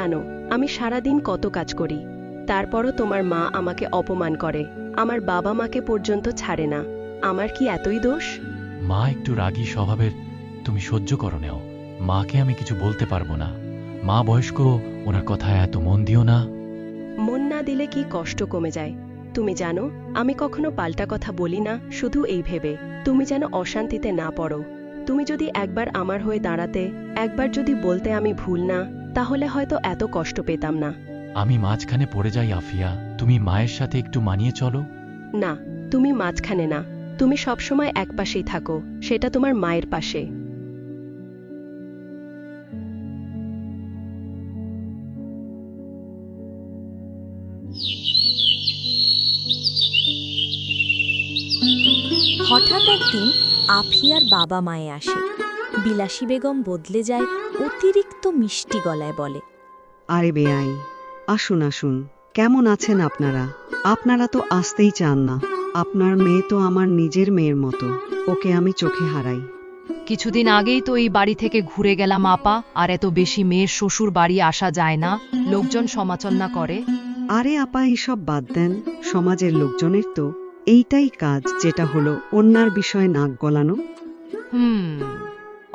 জানো আমি সারাদিন কত কাজ করি, তারপরও তোমার মা আমাকে অপমান করে, আমার বাবা মাকে পর্যন্ত ছাড়ে না। আমার কি এতই দোষ? মা একটু রাগী স্বভাবের, তুমি সহ্য করো নেও। মাকে আমি কিছু বলতে পারবো না। মা বয়স্ক, ওনার কথায় এত মন দিও না। মন না দিলে কি কষ্ট কমে যায়? তুমি জানো আমি কখনো পাল্টা কথা বলি না, শুধু এই ভেবে তুমি যেন অশান্তিতে না পড়ো। তুমি যদি একবার আমার হয়ে দাঁড়াতে, একবার যদি বলতে আমি ভুল না, তাহলে হয়তো এত কষ্ট পেতাম না। আমি মাঝখানে পড়ে যাই আফিয়া, তুমি মায়ের সাথে একটু মানিয়ে চলো। না, তুমি মাঝখানে না, তুমি সবসময় একপাশেই থাকো, সেটা তোমার মায়ের পাশে। হঠাৎ একদিন আফিয়ার বাবা মায়ে আসে। বিলাসী বেগম বদলে যায়, অতিরিক্ত মিষ্টি গলায় বলে, আরে বেয়াই, আসুন আসুন, কেমন আছেন আপনারা? আপনারা তো আসতেই চান না। আপনার মেয়ে তো আমার নিজের মেয়ের মতো, ওকে আমি চোখে হারাই। কিছুদিন আগেই তো এই বাড়ি থেকে ঘুরে গেলাম আপা, আর এত বেশি মেয়ের শ্বশুর বাড়ি আসা যায় না, লোকজন সমালোচনা করে। আরে আপা, এসব বাদ দেন। সমাজের লোকজনের তো এইটাই কাজ, যেটা হলো অন্যার বিষয়ে নাক গলানো।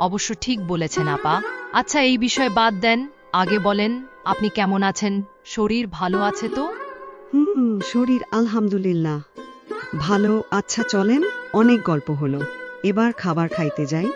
অবশ্য ঠিক বলেছেন আপা। আচ্ছা, এই বিষয়ে বাদ দেন, আগে বলেন আপনি কেমন আছেন? শরীর ভালো আছে তো? শরীর আলহামদুলিল্লাহ ভালো। আচ্ছা চলেন, অনেক গল্প হলো, এবার খাবার খাইতে যাই।